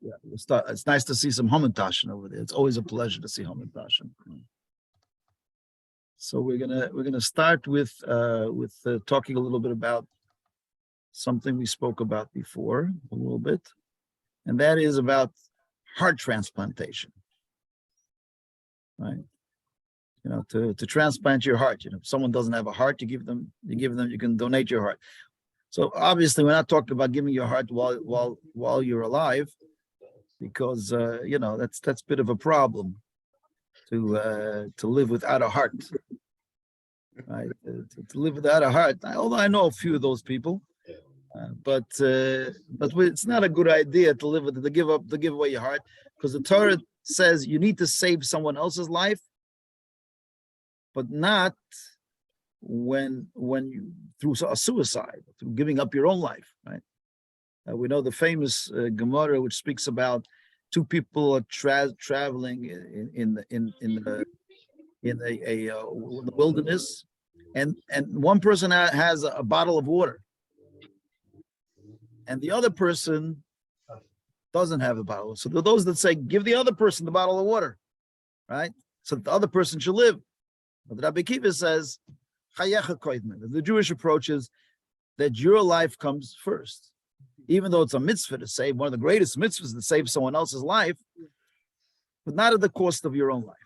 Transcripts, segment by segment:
yeah. It's nice to see some Hamantashen over there. It's always a pleasure to see Hamantashen. So we're gonna start with talking a little bit about something we spoke about before a little bit, and that is about heart transplantation. Right? You know, to transplant your heart. You know, if someone doesn't have a heart, you can donate your heart. So obviously, we're not talking about giving your heart while you're alive, because you know that's a bit of a problem to live without a heart. Right? To live without a heart. Although I know a few of those people, but it's not a good idea to give away your heart, because the Torah says you need to save someone else's life, but not when you through a suicide, through giving up your own life. Right? We know the famous Gemara, which speaks about two people are traveling in the wilderness, and one person has a bottle of water, and the other person doesn't have a bottle. So there are those that say, give the other person the bottle of water, right? So the other person should live. But Rabbi Kiva says, the Jewish approach is that your life comes first. Even though it's a mitzvah to save, one of the greatest mitzvahs to save someone else's life, but not at the cost of your own life,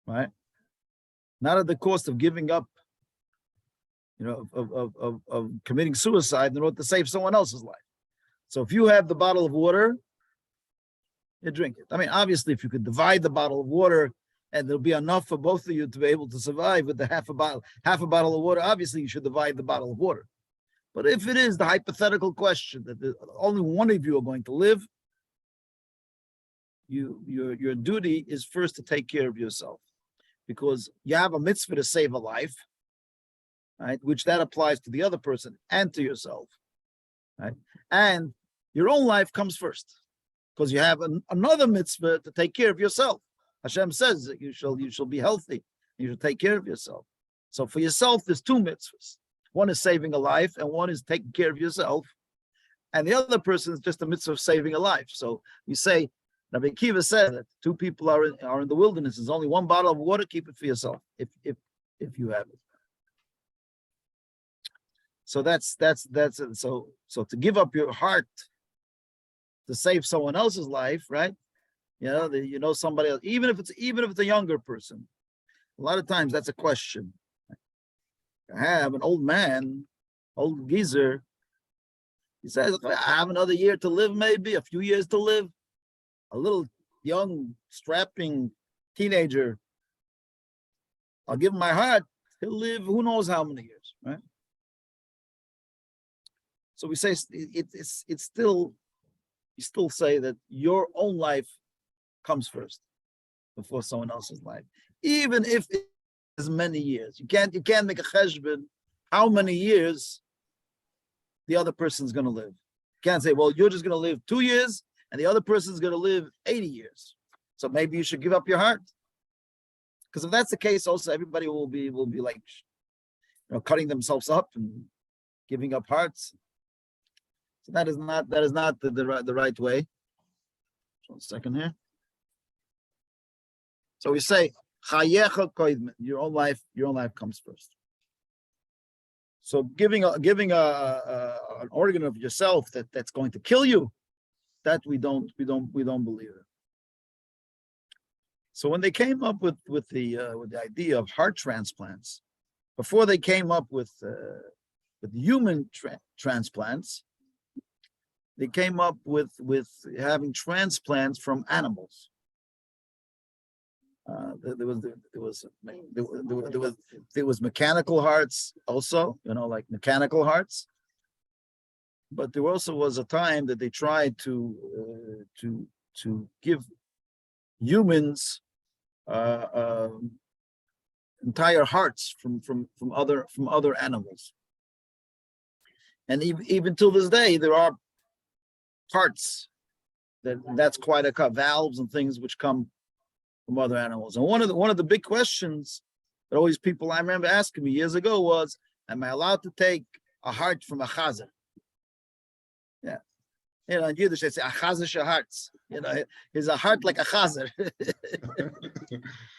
right? Not at the cost of giving up, you know, of committing suicide in order to save someone else's life. So if you have the bottle of water, you drink it. I mean, obviously, if you could divide the bottle of water and there'll be enough for both of you to be able to survive with the half a bottle of water, obviously you should divide the bottle of water. But if it is the hypothetical question that only one of you are going to live, your duty is first to take care of yourself, because you have a mitzvah to save a life, right? Which that applies to the other person and to yourself, right? And your own life comes first, because you have another mitzvah to take care of yourself. Hashem says that you shall be healthy. You should take care of yourself. So for yourself, there's two mitzvahs. One is saving a life, and one is taking care of yourself. And the other person is just a mitzvah of saving a life. So you say, Rabbi Kiva said that two people are in the wilderness. There's only one bottle of water. Keep it for yourself, if you have it. So that's it. So to give up your heart to save someone else's life, right? You know somebody else, even if it's a younger person. A lot of times that's a question. I have an old man, old geezer. He says, I have another year to live, maybe a few years to live. A little young, strapping teenager, I'll give him my heart. He'll live who knows how many years, right? So we say it's still, you still say that your own life comes first before someone else's life, even if it's many years. You can't make a cheshbon how many years the other person's going to live. You can't say, well, you're just going to live 2 years and the other person's going to live 80 years. So maybe you should give up your heart. Because if that's the case, also everybody will be like, you know, cutting themselves up and giving up hearts. So that is not the right way. Just 1 second here. So we say, your own life comes first. So giving an organ of yourself that's going to kill you, that we don't believe it. So when they came up with the idea of heart transplants, before they came up with human transplants, they came up with having transplants from animals. There was mechanical hearts also, you know, like mechanical hearts. But there also was a time that they tried to give humans entire hearts from other animals. And even till this day, there are parts that's quite a valves and things which come from other animals. And one of the big questions that always people I remember asking me years ago was, am I allowed to take a heart from a chazer? Yeah. You know, in Yiddish they say a chazer hearts. You know, he's a heart like a chazer.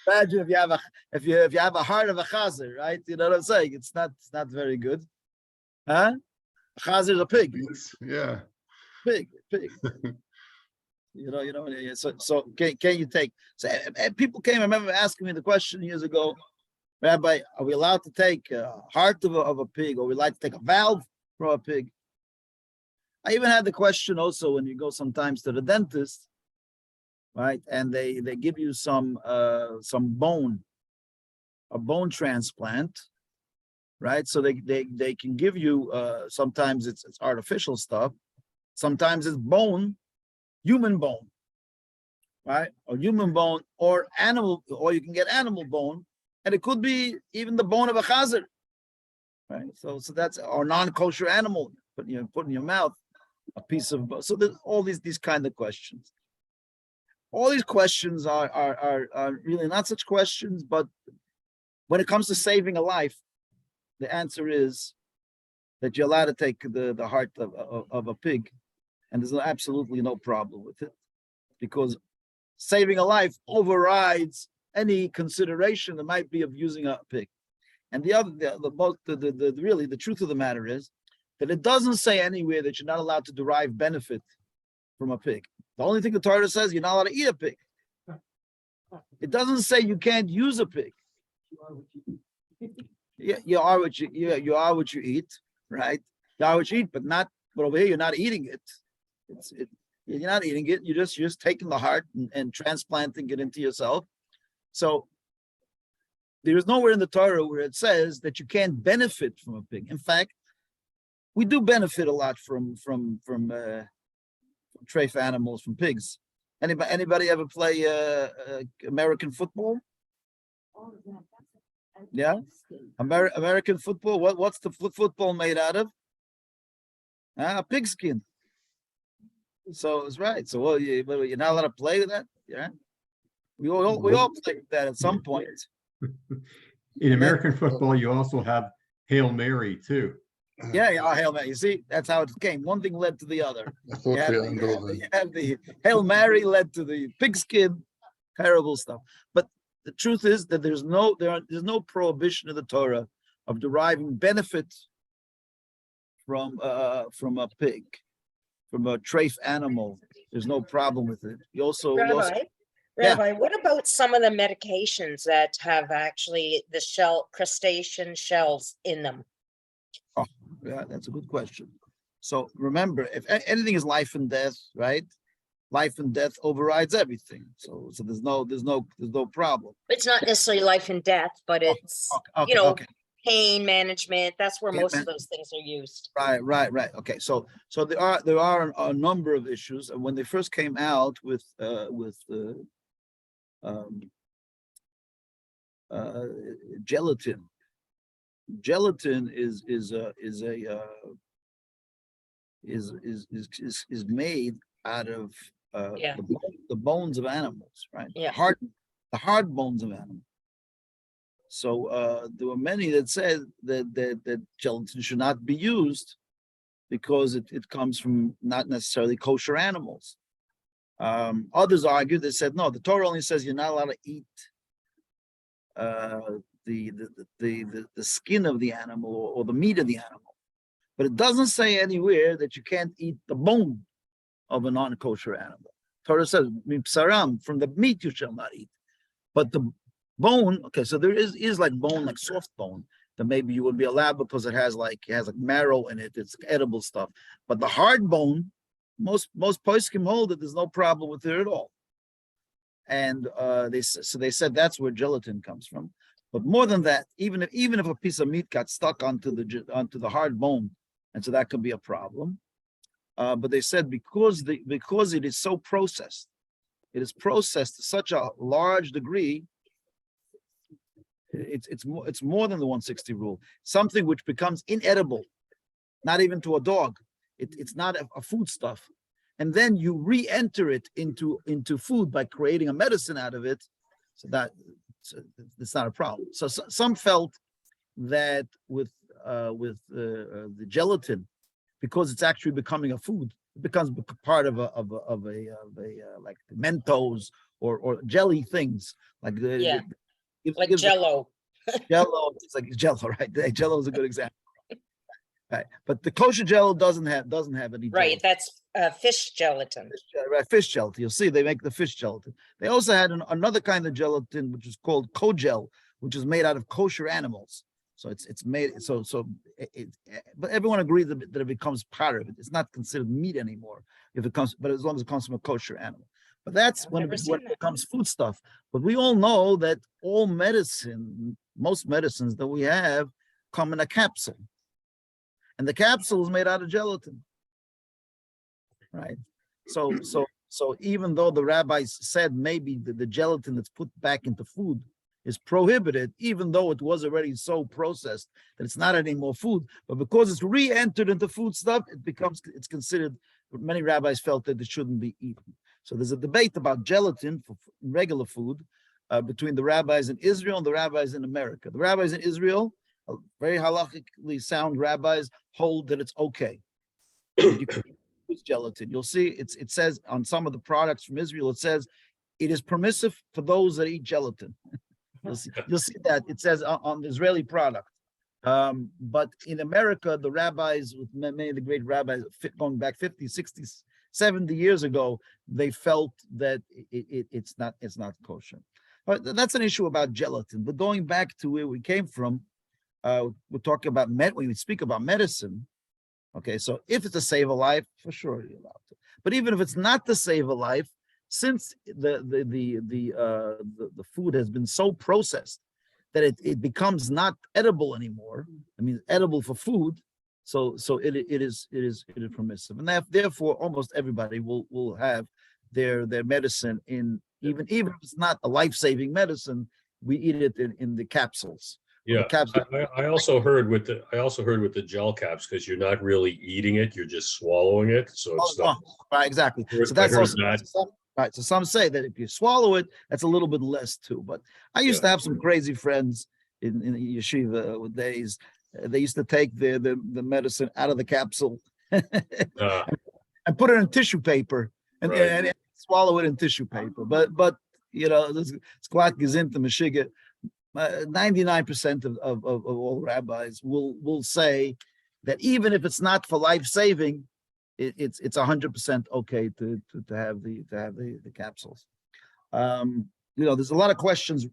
Imagine if you have a heart of a chazer, right? You know what I'm saying? It's not very good, huh? A chazer is a pig. Yeah. Pig. So can you take? So and people came. I remember asking me the question years ago, Rabbi, are we allowed to take a heart of a pig, or we like to take a valve from a pig? I even had the question also when you go sometimes to the dentist, right? And they give you some bone, a bone transplant, right? So they can give you sometimes it's artificial stuff, sometimes it's bone, human bone, right? Or human bone or animal, or you can get animal bone, and it could be even the bone of a chazer, right? So that's or non-kosher animal, put in your mouth a piece of bone. So there's all these kind of questions. All these questions are really not such questions, but when it comes to saving a life, the answer is that you're allowed to take the heart of a pig, and there's absolutely no problem with it, because saving a life overrides any consideration that might be of using a pig. And really the truth of the matter is that it doesn't say anywhere that you're not allowed to derive benefit from a pig. The only thing the Torah says, you're not allowed to eat a pig. It doesn't say you can't use a pig. Yeah, you are what you eat, right? You are what you eat, but over here you're not eating it. You're not eating it. You're just taking the heart and transplanting it into yourself. So there is nowhere in the Torah where it says that you can't benefit from a pig. In fact, we do benefit a lot from treif animals, from pigs. Anybody ever play American football? Yeah, American football. What's the football made out of? A pigskin. So it's right. So you're not allowed to play with that. Yeah, we all play with that at some point. In American football, you also have Hail Mary too. Yeah, Hail Mary. You see, that's how it came. One thing led to the other. You have the Hail Mary led to the pigskin, terrible stuff. But the truth is that there's no prohibition in the Torah of deriving benefit from a pig, from a treif animal. There's no problem with it. Rabbi, what about some of the medications that have actually the crustacean shells in them? Oh, yeah, that's a good question. So remember, if anything is life and death, right? Life and death overrides everything. So there's no problem. It's not necessarily life and death, but it's pain management. That's where most of those things are used. Right. Okay, so there are a number of issues, and when they first came out with gelatin. Gelatin is made out of the bones of animals, right? Yeah. The hard bones of animals. So there were many that said that gelatin should not be used because it comes from not necessarily kosher animals. Others argued, they said, no, the Torah only says you're not allowed to eat the skin of the animal or the meat of the animal. But it doesn't say anywhere that you can't eat the bone of a non-kosher animal. Torah says, from the meat you shall not eat. But the bone, okay, so there is like bone, like soft bone, that maybe you would be allowed because it has like marrow in it, it's edible stuff. But the hard bone, most poskim hold that there's no problem with it at all. And they said that's where gelatin comes from. But more than that, even if a piece of meat got stuck onto the hard bone, and so that could be a problem. But they said because it is so processed, it is processed to such a large degree. It's more than the 160 rule. Something which becomes inedible, not even to a dog. It's not a foodstuff, and then you re-enter it into food by creating a medicine out of it. So it's not a problem. So some felt that with the gelatin, because it's actually becoming a food, it becomes part of a like Mentos or jelly things like Yeah. Like gives Jello. Jello. It's like Jello, right? Jello is a good example. Right, but the kosher Jello doesn't have any Right, Jello. that's fish gelatin. Right, fish gelatin. You'll see they make the fish gelatin. They also had another kind of gelatin which is called kogel, which is made out of kosher animals. So it's made but everyone agrees that it becomes part of it. It's not considered meat anymore if it comes, but as long as it comes from a kosher animal. But that's I've when never it seen that. becomes food stuff. But we all know that most medicines that we have come in a capsule. And the capsule is made out of gelatin, right? So even though the rabbis said maybe the gelatin that's put back into food is prohibited, even though it was already so processed that it's not anymore food, but because it's re-entered into food stuff, it's considered. Many rabbis felt that it shouldn't be eaten. So there's a debate about gelatin for regular food between the rabbis in Israel and the rabbis in America. The rabbis in Israel, very halachically sound rabbis, hold that it's okay. You can use gelatin. You'll see it says on some of the products from Israel, it says it is permissive for those that eat gelatin. You'll see that it says on the Israeli product. But in America, the rabbis, with many of the great rabbis going back 50, 60, 70 years ago, they felt that it's not kosher. But that's an issue about gelatin. But going back to where we came from, we're talking about when we speak about medicine. Okay, so if it's to save a life, for sure you're allowed to. But even if it's not to save a life, since the food has been so processed that it becomes not edible anymore. I mean, edible for food, so it is permissive, and therefore almost everybody will have their medicine in even if it's not a life-saving medicine, we eat it in the capsules. Yeah, capsule. I also heard with the gel caps, because you're not really eating it, you're just swallowing it. So it's not right, exactly. So that's also right. So some say that if you swallow it, that's a little bit less too. But I used to have some crazy friends in yeshiva with days. They used to take the medicine out of the capsule and put it in tissue paper and swallow it in tissue paper. But you know, this squat gezinta mashiga. 99% of all rabbis will say that even if it's not for life saving, it's 100% okay to have the capsules. You know, there's a lot of questions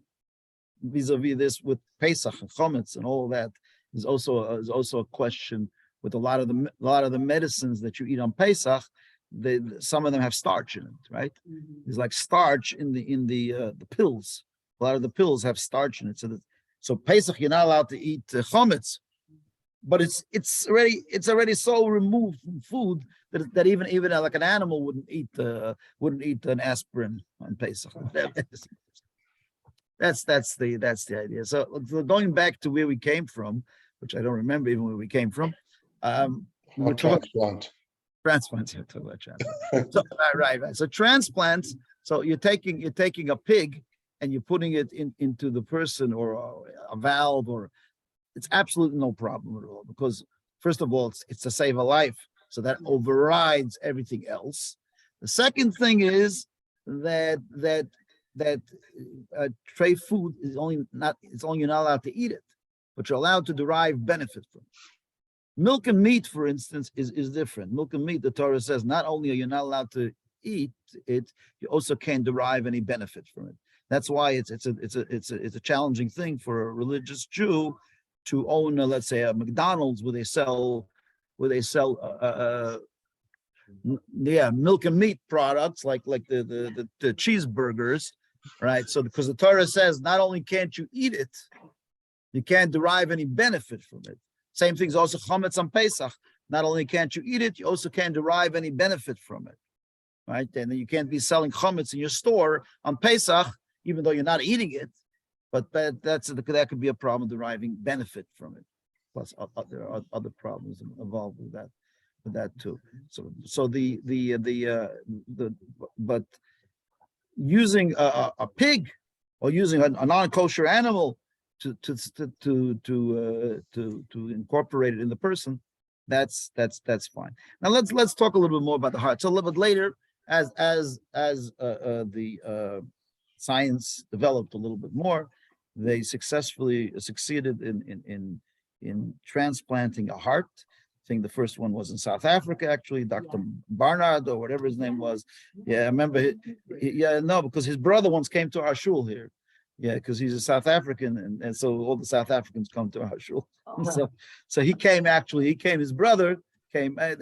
vis-a-vis this with Pesach and Chometz and all that. There's also a question with a lot of the medicines that you eat on Pesach. Some of them have starch in it, right? There's like starch in the pills. A lot of the pills have starch in it, so Pesach you're not allowed to eat chometz, but it's already so removed from food that even like an animal wouldn't eat an aspirin on Pesach. That's the idea. So going back to where we came from, which I don't remember even where we came from. We're talking transplants. So, right. So transplants. So you're taking a pig and you're putting it into the person or a valve, or it's absolutely no problem at all, because first of all, it's to save a life, so that overrides everything else. The second thing is that tray food is you're not allowed to eat it, but you're allowed to derive benefit from it. Milk and meat, for instance, is different. Milk and meat, the Torah says, not only are you not allowed to eat it, you also can't derive any benefit from it. That's why it's a challenging thing for a religious Jew to own, let's say, a McDonald's where they sell milk and meat products like the cheeseburgers, right? So because the Torah says not only can't you eat it, you can't derive any benefit from it. Same thing is also chometz on Pesach. Not only can't you eat it, you also can't derive any benefit from it, right? And then you can't be selling chometz in your store on Pesach, even though you're not eating it, but that could be a problem deriving benefit from it. Plus, there are other problems involved with that too. So but using a pig or using a non-kosher animal to incorporate it in the person That's fine. Now let's talk a little bit more about the heart. So a little bit later, as the science developed a little bit more, they successfully succeeded in transplanting a heart. I think the first one was in South Africa, actually, Dr. Barnard or whatever his name was. Yeah, I remember. Because his brother once came to our shul here. Yeah, because he's a South African, and so all the South Africans come to our shul. So he came. His brother came. I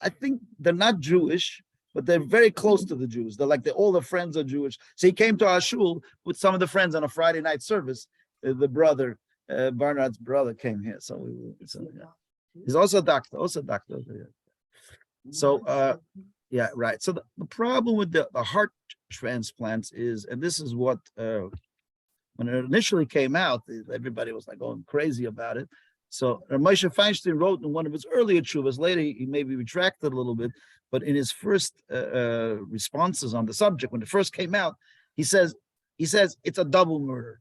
think they're not Jewish, but they're very close to the Jews. All their friends are Jewish. So he came to our shul with some of the friends on a Friday night service. The brother, Barnard's brother, came here. He's also a doctor. So, yeah, right. So the problem with the heart transplants is, and this is what, when it initially came out, everybody was like going crazy about it. So Moshe Feinstein wrote in one of his earlier tshuvas, later he maybe retracted a little bit, but in his first responses on the subject, when it first came out, he says it's a double murder.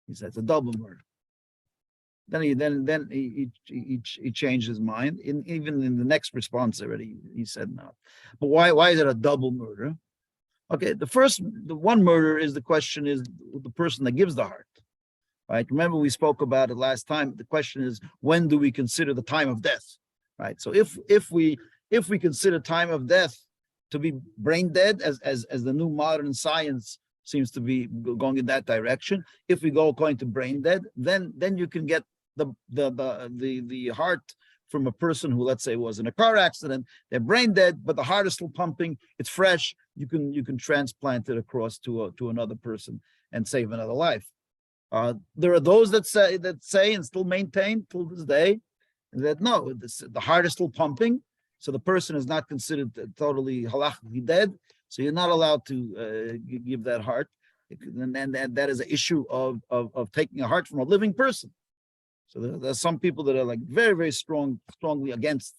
He says it's a double murder. Then he changed his mind. Even in the next response already, he said no. But why is it a double murder? Okay, the one murder is the question is the person that gives the heart. Right? Remember we spoke about it last time. The question is, when do we consider the time of death? Right. So if we consider time of death to be brain dead, as the new modern science seems to be going in that direction, if we go according to brain dead, then you can get the heart from a person who, let's say, was in a car accident. They're brain dead, but the heart is still pumping. It's fresh. You can transplant it across to another person and save another life. There are those that say and still maintain till this day that no, the heart is still pumping, so the person is not considered totally halachically dead. So you're not allowed to give that heart, and that is an issue of taking a heart from a living person. So there's some people that are like very, very strongly against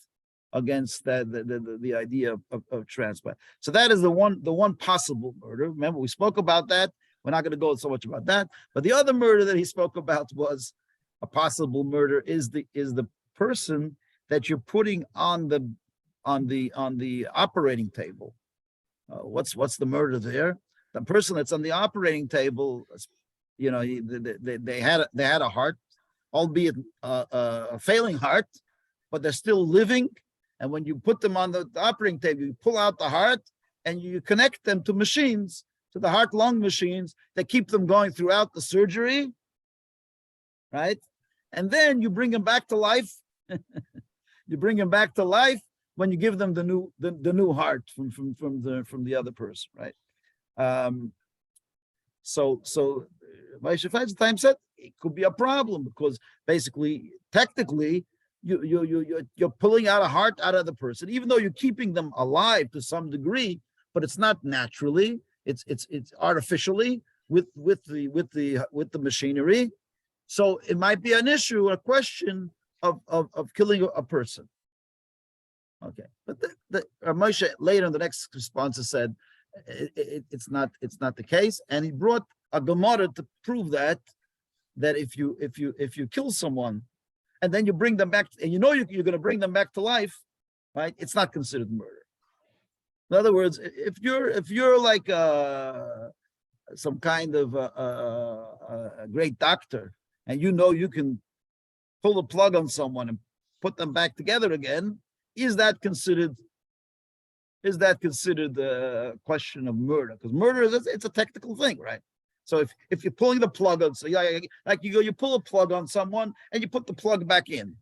that the idea of transplant. So that is the one possible murder. Remember, we spoke about that. We're not going to go so much about that. But the other murder that he spoke about was a possible murder is the person that you're putting on the operating table. What's the murder there? The person that's on the operating table, they had a heart, albeit a failing heart, but they're still living. And when you put them on the operating table, you pull out the heart and you connect them to machines, to the heart-lung machines that keep them going throughout the surgery, right? And then you bring them back to life. You bring them back to life when you give them the new heart from the other person, right? So Moshe Feinstein said it could be a problem because basically, technically, you're pulling out a heart out of the person, even though you're keeping them alive to some degree, but it's not naturally. It's artificially with the machinery. So it might be an issue, a question of killing a person. Okay, but the Moshe later in the next response said it's not the case, and he brought a Gemara to prove that if you kill someone and then you bring them back, and you're going to bring them back to life, right? It's not considered murder. In other words, if you're like some kind of a great doctor, and you can pull the plug on someone and put them back together again, is that considered a question of murder? Because murder it's a technical thing, right? So if you're pulling the plug on, you pull a plug on someone and you put the plug back in,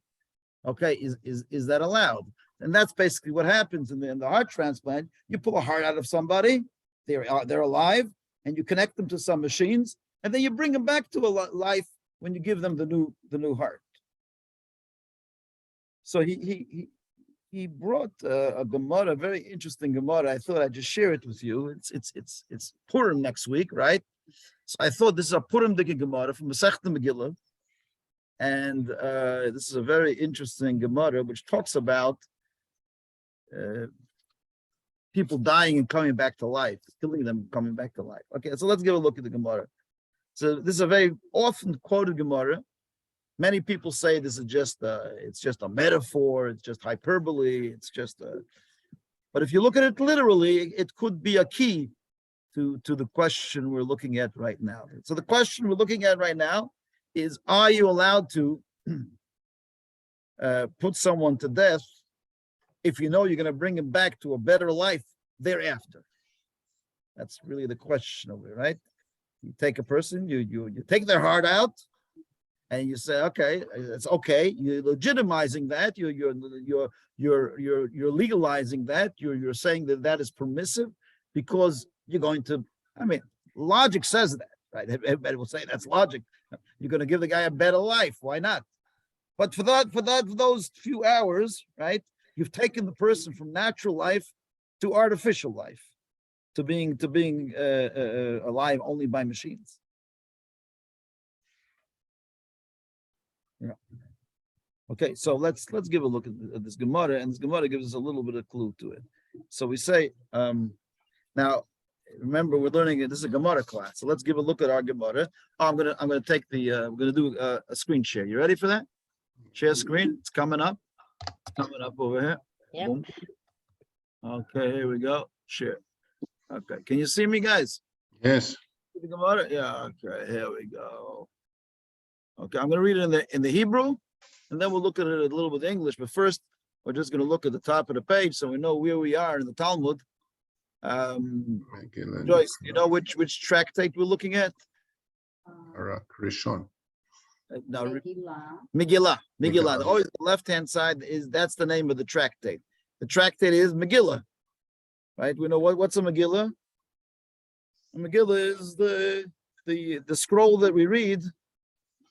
okay, is that allowed? And that's basically what happens in the heart transplant. You pull a heart out of somebody, they're alive, and you connect them to some machines, and then you bring them back to life when you give them the new heart. So he brought a Gemara, a very interesting Gemara. I thought I'd just share it with you. It's Purim next week, right? So I thought this is a Purim Dike Gemara from Masechta Megillah, and this is a very interesting Gemara which talks about people dying and coming back to life, killing them, coming back to life. Okay, so let's give a look at the Gemara. So this is a very often quoted Gemara, Many people say this is it's just a metaphor, it's just hyperbole, but if you look at it literally, it could be a key to the question we're looking at right now. So the question we're looking at right now is, are you allowed to put someone to death if you know you're going to bring him back to a better life thereafter? That's really the question over here, right? You take a person, you take their heart out, and you say, okay, it's okay. You're legitimizing that. You're legalizing that. You're saying that is permissive because you're going to. I mean, logic says that, right? Everybody will say that's logic. You're going to give the guy a better life. Why not? But for those few hours, right? You've taken the person from natural life to artificial life, to being alive only by machines. Yeah. Okay, so let's give a look at this Gemara, and this Gemara gives us a little bit of clue to it. So we say, now remember we're learning this is a Gemara class, so let's give a look at our Gemara. I'm gonna take we're gonna do a screen share. You ready for that? Share screen. It's coming up. It's coming up over here. Yeah. Boom. Okay, here we go. Share. Okay, can you see me, guys? Yes. The Gemara? Yeah. Okay, here we go. Okay, I'm going to read it in the Hebrew, and then we'll look at it a little bit in English. But first, we're just going to look at the top of the page so we know where we are in the Talmud. Joyce, you know which tractate we're looking at? Rishon. No, Megillah. Always the left-hand side that's the name of the tractate. The tractate is Megillah, right? We know what's a Megillah. A Megillah is the scroll that we read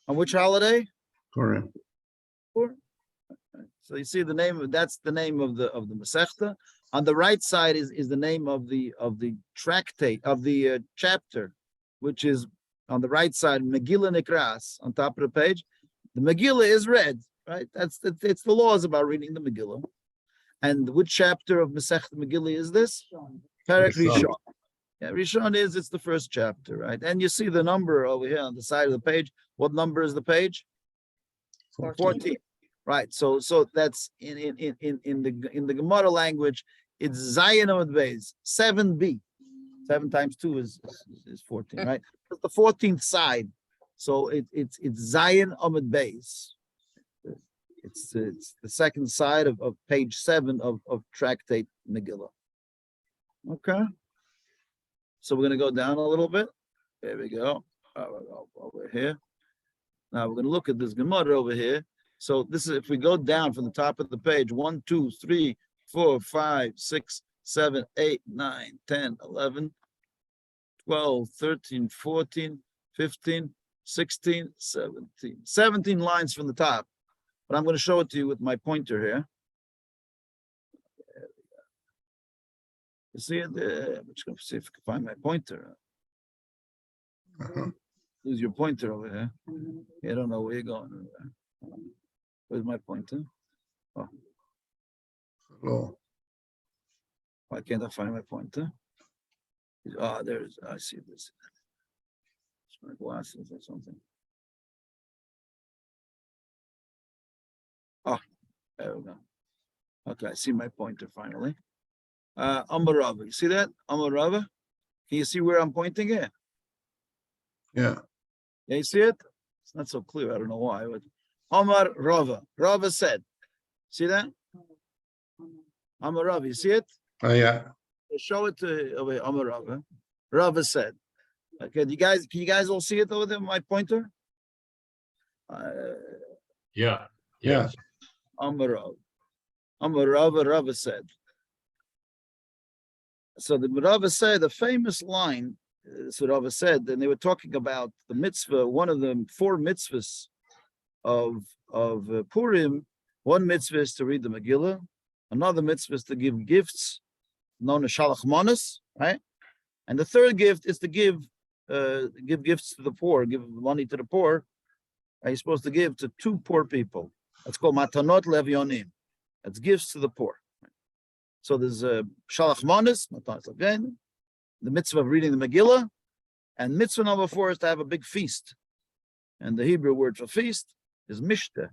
on which holiday? Correct. So you see that's the name of the Masechta. On the right side is the name of the tractate of the chapter, which is on the right side, Megillah Nikras, on top of the page. The Megillah is read, right? It's the laws about reading the Megillah. And which chapter of Masechta Megillah is this? Perek Rishon. Yeah, Rishon it's the first chapter, right? And you see the number over here on the side of the page. What number is the page? 14. Right. So that's in the Gemara language, it's Zayin Amud Beis, 7b. 7 times 2 is 14, right? It's the 14th side. So it's Zayin Amud Beis. It's the second side of page 7 of Tractate Megillah. Okay. So we're going to go down a little bit. There we go. Over here. Now we're going to look at this Gemara over here. So this is, if we go down from the top of the page, 1, 2, 3, 4, 5, 6, 7, 8, 9, 10, 11, 12, 13, 14, 15, 16, 17. 17 lines from the top. But I'm going to show it to you with my pointer here. You see it there? I'm just going to see if I can find my pointer. Who's your pointer over here? I don't know where you're going. Where's my pointer? Oh. Hello. Why can't I find my pointer? Ah, there it is. I see this. It's my glasses or something. Oh, there we go. Okay, I see my pointer finally. Amarava. You see that? Amarava? Can you see where I'm pointing at? Yeah. Yeah, you see it? It's not so clear. I don't know why. But Amar Rava. Rava said. See that? Amar Rava. You see it? Oh, yeah. Show it to over here. Amar Rava. Rava said. Okay, can you guys all see it over there? My pointer? Yeah. Yeah. Amar Rava. Amar Rava. Rava said. So the Rava said the famous line. That's what Rava said, and they were talking about the mitzvah, one of the 4 mitzvahs of Purim. One mitzvah is to read the Megillah, another mitzvah is to give gifts, known as Shalach Manos, right? And the third gift is to give gifts to the poor, give money to the poor. And you're supposed to give to 2 poor people. That's called Matanot Levionim. That's gifts to the poor. So there's Shalach Manos, the mitzvah of reading the Megillah, and mitzvah number 4 is to have a big feast. And the Hebrew word for feast is Mishta.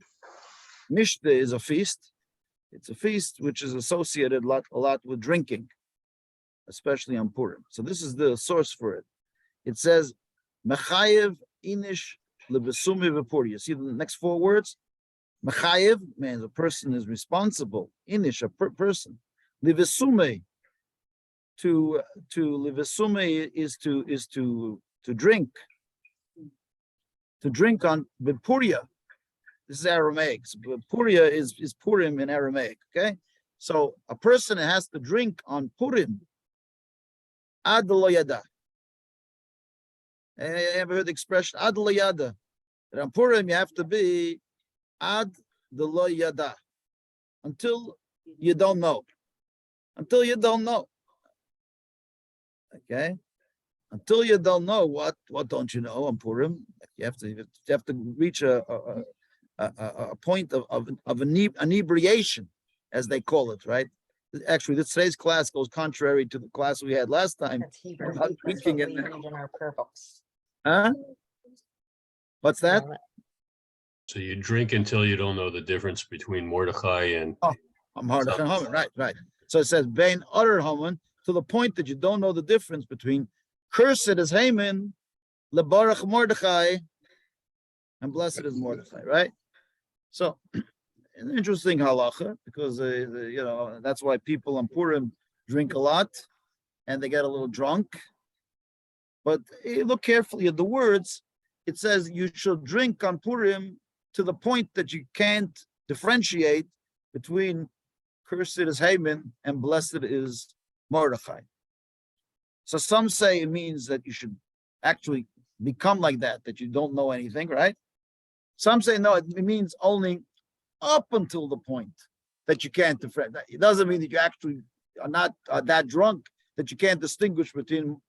Mishta is a feast. It's a feast which is associated a lot with drinking, especially on Purim. So this is the source for it. It says, Mechayev inish lebesume v'puri. You see the next four words? Mechayev means a person is responsible. Inish, a person. Lebesume, to lebesume is to drink. To drink on Puria. This is Aramaic. So Puria is Purim in Aramaic. Okay, so a person has to drink on Purim. Ad lo yada. You ever heard the expression ad lo yada? That on Purim you have to be ad lo yada, until you don't know. Until you don't know. Okay, until you don't know what don't you know on Purim? You have to reach a point of inebriation, as they call it, right? Actually, today's class goes contrary to the class we had last time. That's Hebrew. About That's drinking what we in read in our prayer books. Huh? What's that? So you drink until you don't know the difference between Mordechai and I'm hard to Haman. Right. So it says Bain utter Haman, to the point that you don't know the difference between cursed is Haman, lebarach Mordechai, and blessed is Mordechai, right? So, an interesting halacha, because that's why people on Purim drink a lot and they get a little drunk. But look carefully at the words. It says you should drink on Purim to the point that you can't differentiate between cursed is Haman and blessed is Mordechai. So some say it means that you should actually become like that you don't know anything, right? Some say no, it means only up until the point that you can't differentiate. It doesn't mean that you actually are not that drunk that you can't distinguish between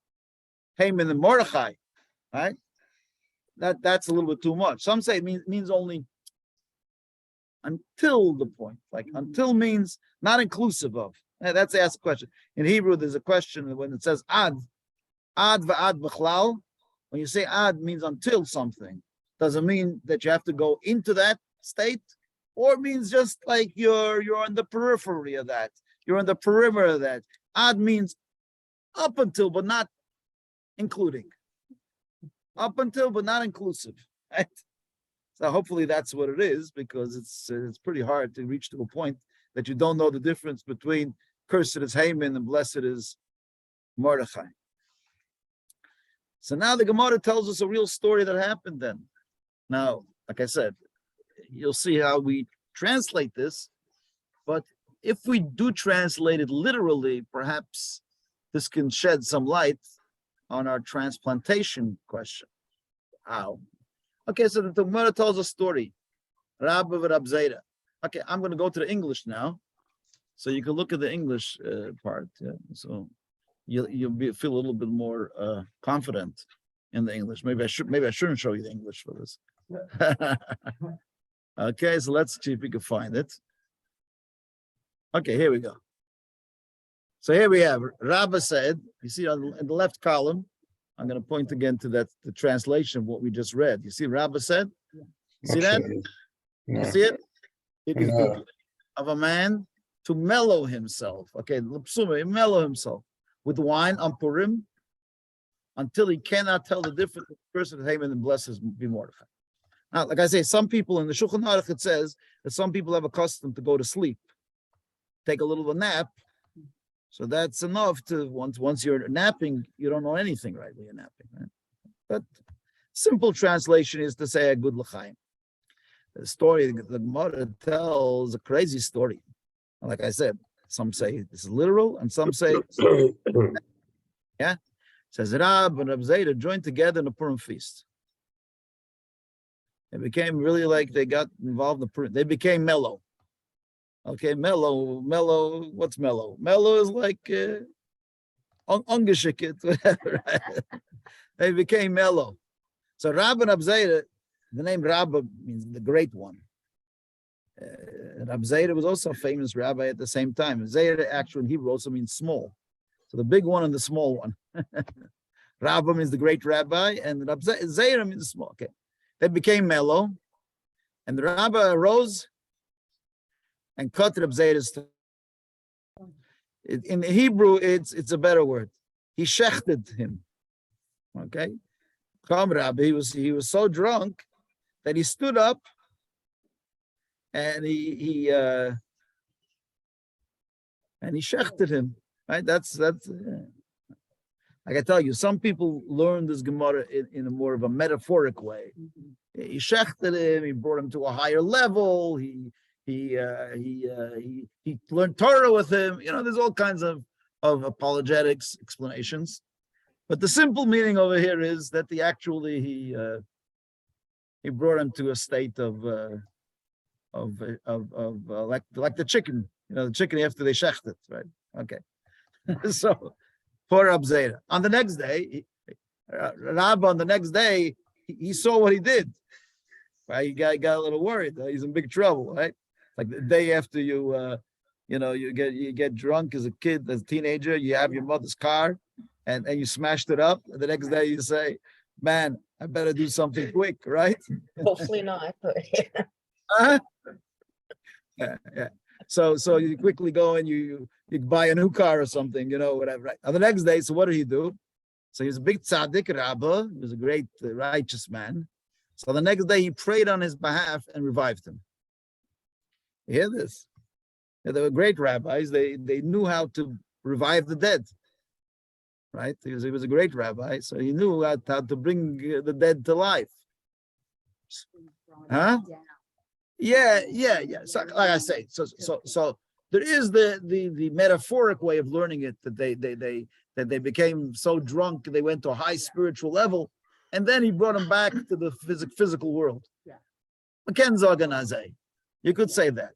Haman and Mordechai, right? That's a little bit too much. Some say it means only until the point. Like until means not inclusive of. That's the asked question. In Hebrew, there's a question when it says ad va'ad b'chlal. When you say ad means until something, does it mean that you have to go into that state, or it means just like you're on the periphery of that, you're on the perimeter of that? Ad means up until, but not including. Up until, but not inclusive. Right? So hopefully that's what it is, because it's pretty hard to reach to a point that you don't know the difference between cursed is Haman and blessed is Mordechai. So now the Gemara tells us a real story that happened then. Now, like I said, you'll see how we translate this, but if we do translate it literally, perhaps this can shed some light on our transplantation question. How? Okay, so the Gemara tells a story. Rabbi Rab Zera. Okay, I'm going to go to the English now, so you can look at the English part. Yeah? So you'll feel a little bit more confident in the English. Maybe I shouldn't show you the English for this. Okay, so let's see if we can find it. Okay, here we go. So here we have Rabbi said. You see in the left column. I'm going to point again to the translation of what we just read. You see, Rabbi said. See that? No. You see it? It is No. the of a man to mellow himself. Okay, mellow himself with wine on Purim until he cannot tell the difference between the person of Haman and blessed be Mordechai. Now, like I say, some people in the Shulchan Aruch, it says that some people have a custom to go to sleep, take a little of a nap. So that's enough to once you're napping, you don't know anything right when you're napping. Right? But simple translation is to say a good l'chaim. The story the Gemara tells a crazy story. Like I said, some say this is literal, and some say, yeah. It says Rab and Rab Zera joined together in a Purim feast. It became really like they got involved in the Purim. They became mellow. Okay, mellow. What's mellow? Mellow is like ungeschickt, whatever. Right? They became mellow. So Rab and Rab Zera, the name Rabbi means the great one. Rab Zera was also a famous rabbi at the same time. Zera actually in Hebrew also means small. So the big one and the small one. Rabbi means the great rabbi, and Rab Zera means the small. Okay, they became mellow. And the rabbi arose and cut Reb Zera's throat. In Hebrew, it's a better word. He shechted him. Okay, Come Rabbi, he was so drunk that he stood up and he shechted him. Right? That's. I can tell you, some people learn this Gemara in a more of a metaphoric way. He shechted him. He brought him to a higher level. He learned Torah with him. You know, there's all kinds of apologetics explanations, but the simple meaning over here is that he brought him to a state of like the chicken. You know, the chicken after they shecht it, right? Okay, so. For Reb Zera. On the next day, he saw what he did. Right, he got a little worried. He's in big trouble, right? Like the day after you get drunk as a kid, as a teenager, you have your mother's car, and you smashed it up. And the next day you say, "Man, I better do something quick," right? Hopefully not, but Yeah. So you quickly go and you buy a new car or something, you know, whatever. Right. On the next day, so what did he do? So he was a big tzaddik Rabbi. He was a great righteous man. So the next day he prayed on his behalf and revived him. You hear this? Yeah, they were great rabbis. They knew how to revive the dead. Right? He was a great rabbi, so he knew how to bring the dead to life. Huh? Yeah. So, like I say, so there is the metaphoric way of learning it, that they became so drunk they went to a high spiritual level, and then he brought them back to the physical world. Yeah. You could say that.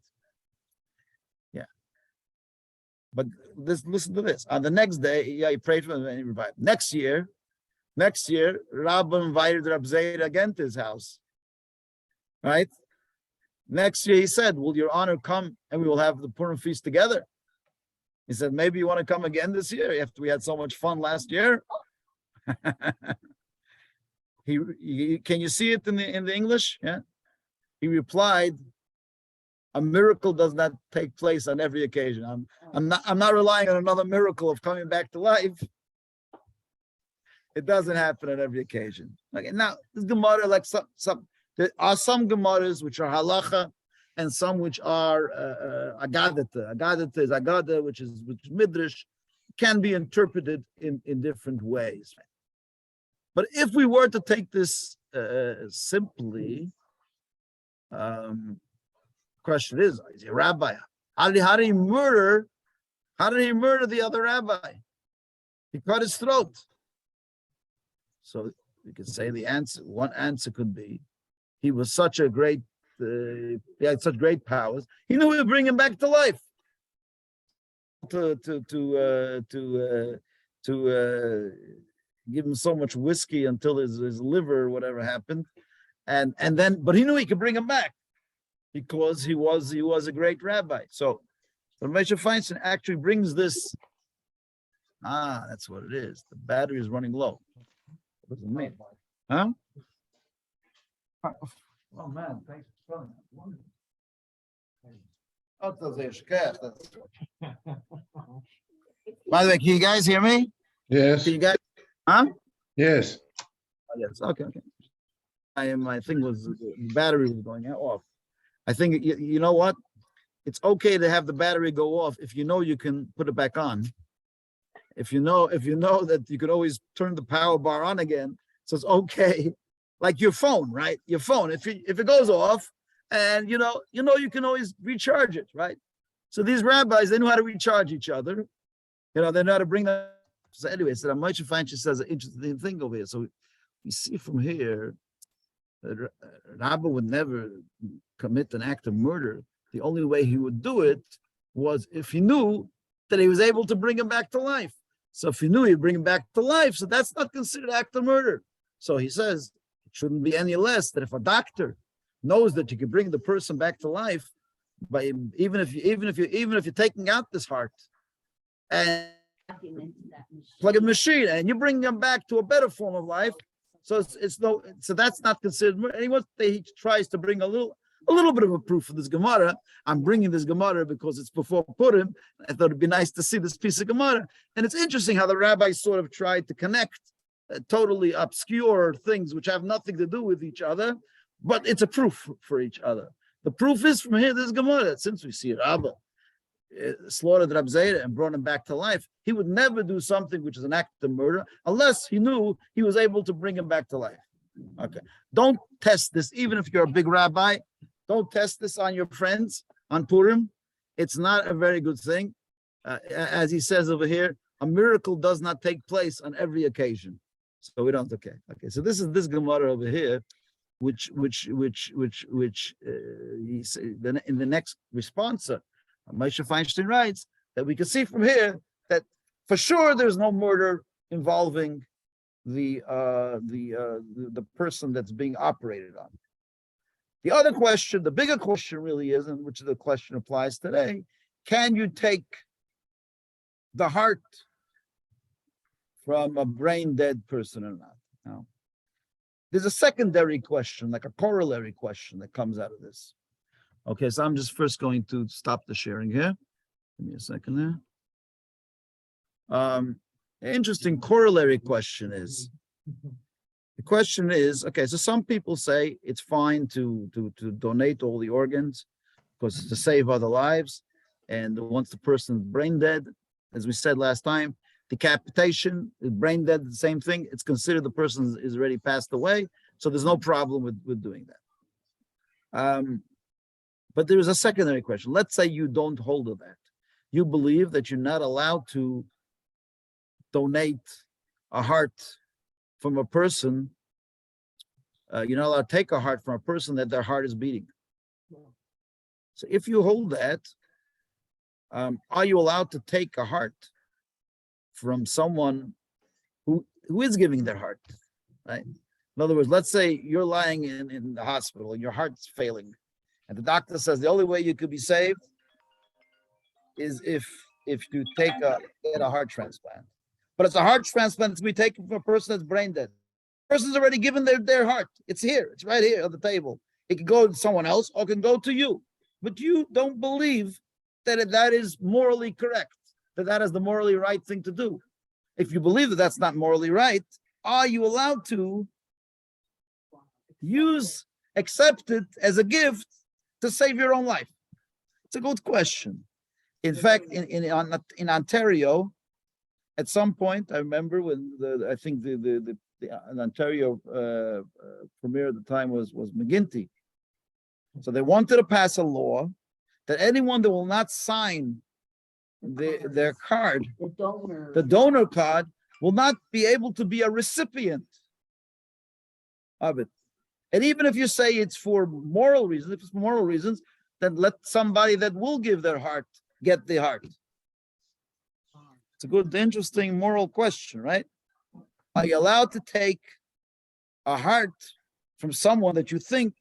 Yeah. But listen to this. On the next day, he prayed for him and he revived. Next year, Rabbi invited Reb Zera again to his house. Right? Next year, he said, "Will Your Honor come and we will have the Purim feast together?" He said, "Maybe you want to come again this year after we had so much fun last year." Can you see it in the English? Yeah. He replied, "A miracle does not take place on every occasion. I'm not relying on another miracle of coming back to life. It doesn't happen on every occasion." Okay. Now, this Gemara, like there are some Gemaras which are halacha, and some which are agadata. Agadata is agada, which is midrash, can be interpreted in different ways. But if we were to take this simply, question is he a rabbi? How did he murder? How did he murder the other rabbi? He cut his throat. So you could say one answer could be, he was such a great, he had such great powers. He knew he would bring him back to life. To give him so much whiskey until his liver or whatever happened, and then, but he knew he could bring him back because he was a great rabbi. So Moshe Feinstein actually brings this. That's what it is. The battery is running low. What does it mean? Huh? Oh man, thanks for telling me. By the way, can you guys hear me? Yes, Can you guys? Huh? yes. Oh, yes. Okay. My thing was, the battery was going off. I think you know what? It's okay to have the battery go off if you know you can put it back on. If you know that you could always turn the power bar on again, so it's okay. Like your phone, right? Your phone, if it goes off, and you know you can always recharge it, right? So these rabbis, they knew how to recharge each other. You know, they know how to bring that. So anyway, so Moshe Feinstein says an interesting thing over here. So we see from here that Rabbi would never commit an act of murder. The only way he would do it was if he knew that he was able to bring him back to life. So if he knew he'd bring him back to life, so that's not considered act of murder. So he says it shouldn't be any less that if a doctor knows that you can bring the person back to life, by even if you're taking out this heart and plug a machine and you bring them back to a better form of life, so that's not considered murder. He tries to bring a a little bit of a proof for this Gemara. I'm bringing this Gemara because it's before Purim. I thought it'd be nice to see this piece of Gemara. And it's interesting how the rabbis sort of tried to connect totally obscure things which have nothing to do with each other, but it's a proof for each other. The proof is from here, this Gemara. Since we see Rabbi slaughtered Rab Zera and brought him back to life, he would never do something which is an act of murder unless he knew he was able to bring him back to life. Okay. Don't test this, even if you're a big rabbi. Don't test this on your friends on Purim. It's not a very good thing. As he says over here, a miracle does not take place on every occasion. So we don't. Okay. So this is this Gemara over here, which he say, in the next response, Moshe Feinstein writes that we can see from here that for sure there's no murder involving the person that's being operated on. The other question, the bigger question really is, and which the question applies today, can you take the heart from a brain dead person or not? No. There's a secondary question, like a corollary question that comes out of this. Okay, so I'm just first going to stop the sharing here. Give me a second there. Interesting corollary question is, the question is, okay, so some people say it's fine to donate all the organs because it's to save other lives. And once the person's brain dead, as we said last time, decapitation, brain dead, the same thing. It's considered the person is already passed away. So there's no problem with doing that. But there is a secondary question. Let's say you don't hold of that. You believe that you're not allowed to donate a heart from a person. You're not allowed to take a heart from a person that their heart is beating. So if you hold that, are you allowed to take a heart from someone who is giving their heart, right? In other words, let's say you're lying in the hospital and your heart's failing, and the doctor says the only way you could be saved is if you get a heart transplant. But it's a heart transplant to be taken from a person that's brain dead. The person's already given their heart. It's here. It's right here on the table. It can go to someone else or it can go to you. But you don't believe that that is morally correct, that is the morally right thing to do. If you believe that that's not morally right, are you allowed to accept it as a gift to save your own life? It's a good question. In fact, in Ontario, at some point, I remember when the Ontario premier at the time was McGuinty. So they wanted to pass a law that anyone that will not sign their card, the donor card, will not be able to be a recipient of it. And even if you say it's for moral reasons, if it's for moral reasons, then let somebody that will give their heart get the heart. It's a good, interesting moral question, right? Are you allowed to take a heart from someone that you think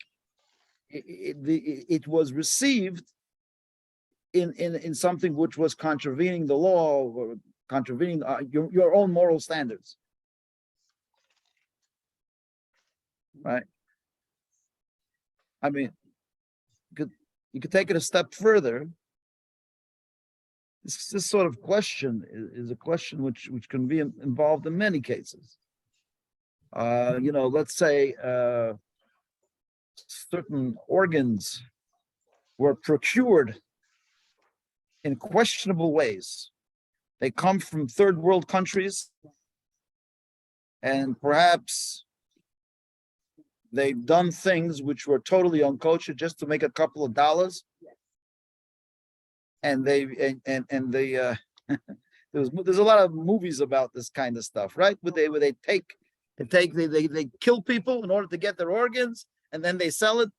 it was received in something which was contravening the law or contravening your own moral standards, right? I mean, you could take it a step further. This sort of question is a question which can be involved in many cases. Let's say certain organs were procured in questionable ways. They come from third world countries, and perhaps they've done things which were totally unkosher just to make a couple of dollars. And there's a lot of movies about this kind of stuff, right? Where they kill people in order to get their organs, and then they sell it.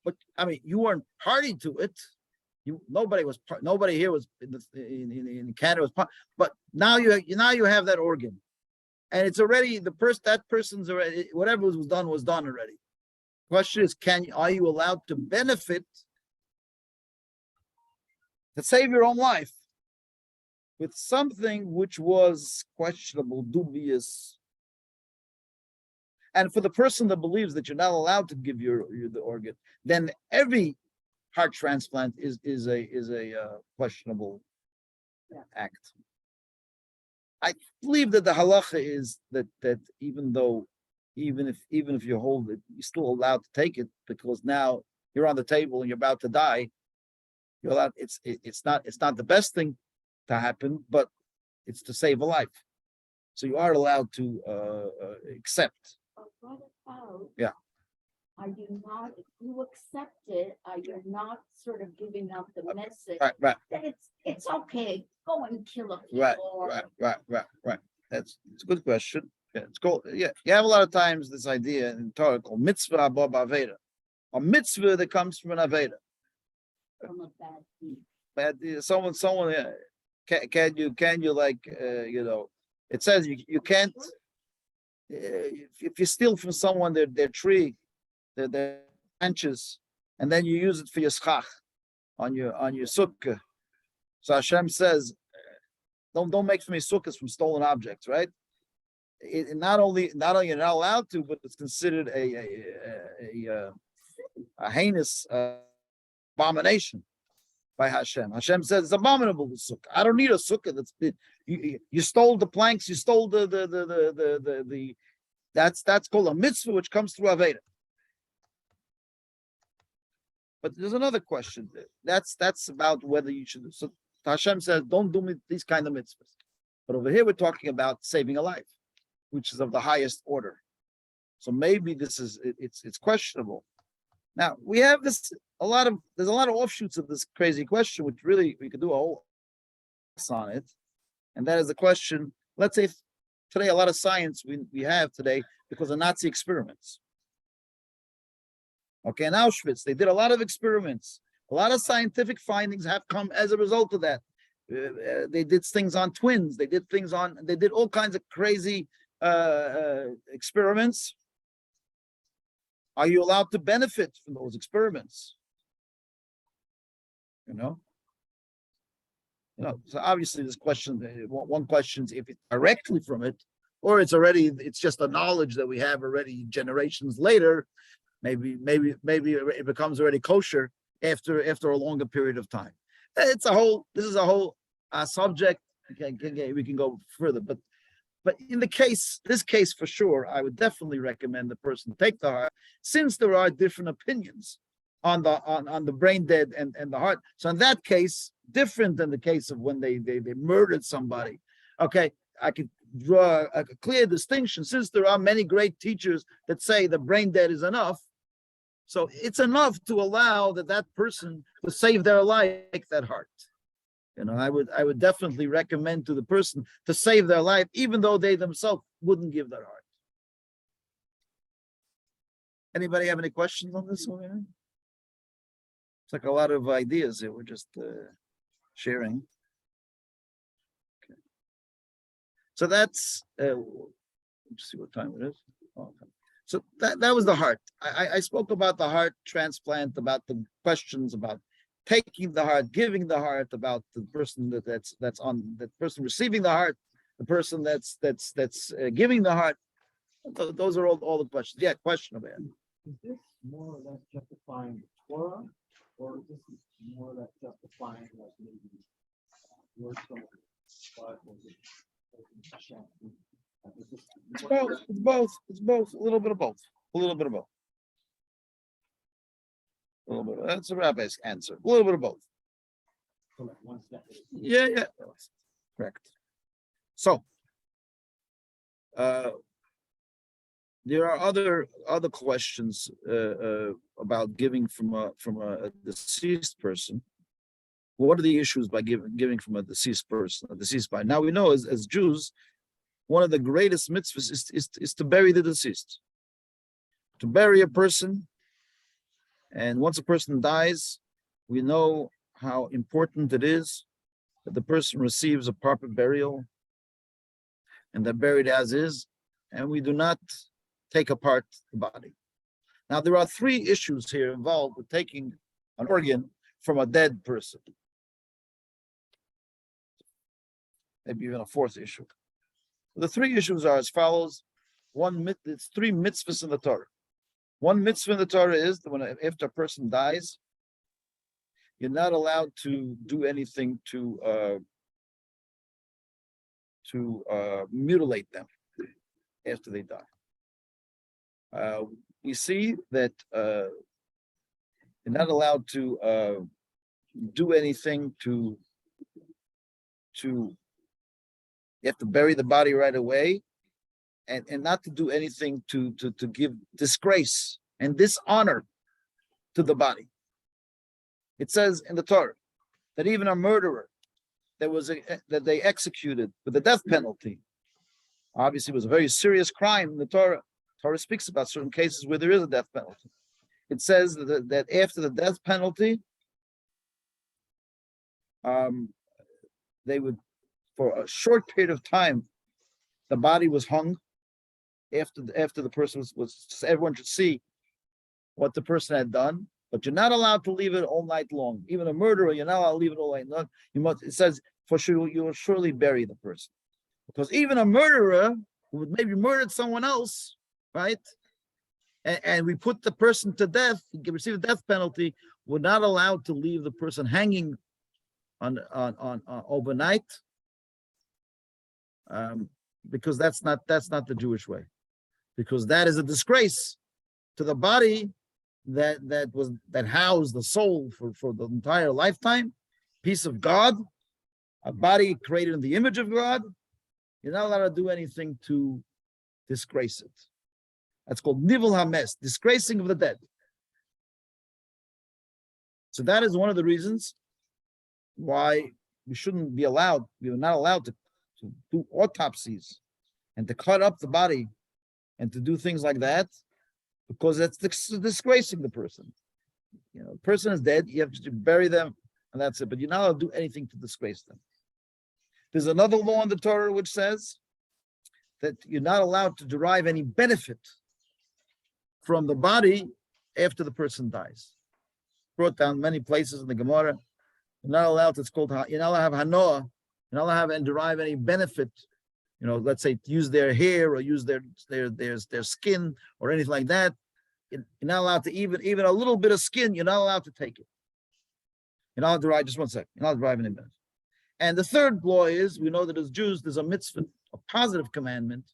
But I mean, you weren't party to it. Nobody here was in Canada was part. But now you have that organ, and it's already that person's already, whatever was done already. Question is, are you allowed to benefit, to save your own life with something which was questionable, dubious, And for the person that believes that you're not allowed to give the organ, then every heart transplant is a questionable act. I believe that the halacha is that even if you hold it, you're still allowed to take it, because now you're on the table and you're about to die. You're allowed. It's not the best thing to happen, but it's to save a life. So you are allowed to accept. But what about? Yeah. Are you not, if you accept it, are you not sort of giving out the message Right. that it's okay, go and kill a people? Right. That's a good question. Yeah, it's called. Yeah, you have a lot of times this idea in Torah called mitzvah abba aveda, a mitzvah that comes from an aveda. From a bad deed. Bad deed. Someone. Can you like it says you can't if you steal from someone their tree, their branches, and then you use it for your schach on your sukkah. So Hashem says, don't make for me sukkahs from stolen objects, right? It not only you're not allowed to, but it's considered a heinous abomination by Hashem. Hashem says it's abominable to sukkah. I don't need a sukkah that's you stole the planks, you stole the that's called a mitzvah, which comes through Aveda. But there's another question. That's about whether you should. So Hashem says, don't do these kind of mitzvahs. But over here, we're talking about saving a life, which is of the highest order. So maybe it's questionable. Now we have there's a lot of offshoots of this crazy question, which really we could do a whole on it. And that is the question. Let's say today, a lot of science we have today because of Nazi experiments. Okay, in Auschwitz, they did a lot of experiments. A lot of scientific findings have come as a result of that. They did things on twins. They did all kinds of crazy experiments. Are you allowed to benefit from those experiments? So obviously this question, one question is if it's directly from it, or it's just a knowledge that we have already generations later. Maybe it becomes already kosher after a longer period of time. This is a whole subject. We can go further, but in this case for sure, I would definitely recommend the person take the heart, since there are different opinions on the brain dead and the heart. So in that case, different than the case of when they murdered somebody. Okay, I could draw a clear distinction, since there are many great teachers that say the brain dead is enough. So it's enough to allow that person to save their life, take that heart. I would definitely recommend to the person to save their life, even though they themselves wouldn't give their heart. Anybody have any questions on this one? It's like a lot of ideas here. We're just sharing. Okay. So that's let's see what time it is. Oh, okay. So that was the heart. I spoke about the heart transplant, about the questions about taking the heart, giving the heart, about the person that's on that person receiving the heart, the person that's giving the heart. Those are all the questions. Yeah, question about it. Is this more or less justifying the Torah, or is this more or less justifying like maybe words from the Bible? It's both. A little bit of both. That's a rabbi's answer. A little bit of both. So like one step. Yeah. Correct. So there are other questions about giving from a deceased person. What are the issues by giving from a deceased person, a deceased body? Now we know as Jews, one of the greatest mitzvahs is to bury the deceased. To bury a person, and once a person dies, we know how important it is that the person receives a proper burial, and they're buried as is, and we do not take apart the body. Now there are three issues here involved with taking an organ from a dead person. Maybe even a fourth issue. The three issues are as follows. it's 3 mitzvahs in the Torah. One mitzvah in the Torah is that after a person dies, you're not allowed to do anything to mutilate them after they die. We see that you're not allowed to do anything to. You have to bury the body right away, and not to do anything to give disgrace and dishonor to the body. It says in the Torah that even a murderer that they executed with the death penalty, obviously it was a very serious crime in the Torah. Torah speaks about certain cases where there is a death penalty. It says that after the death penalty, they would, for a short period of time, the body was hung after the person was everyone should see what the person had done. But you're not allowed to leave it all night long. Even a murderer, you're not allowed to leave it all night long. It says, for sure, you will surely bury the person. Because even a murderer who would maybe murdered someone else, right? And we put the person to death, he can receive a death penalty, we're not allowed to leave the person hanging on overnight. Because that's not the Jewish way. Because that is a disgrace to the body that housed the soul for the entire lifetime, piece of God, a body created in the image of God. You're not allowed to do anything to disgrace it. That's called nivul hames, disgracing of the dead. So that is one of the reasons why we're not allowed to do autopsies and to cut up the body and to do things like that, because that's disgracing the person. The person is dead, you have to bury them, and that's it. But you're not allowed to do anything to disgrace them. There's another law in the Torah which says that you're not allowed to derive any benefit from the body after the person dies. Brought down many places in the Gemara. You're not allowed to, you're not allowed to have hanoah, you're not allowed to have and derive any benefit, let's say use their hair or use their skin or anything like that. You're not allowed to even a little bit of skin, you're not allowed to take it. You're not allowed to derive, just one second, you're not allowed to derive any benefit. And the third law is, we know that as Jews, there's a mitzvah, a positive commandment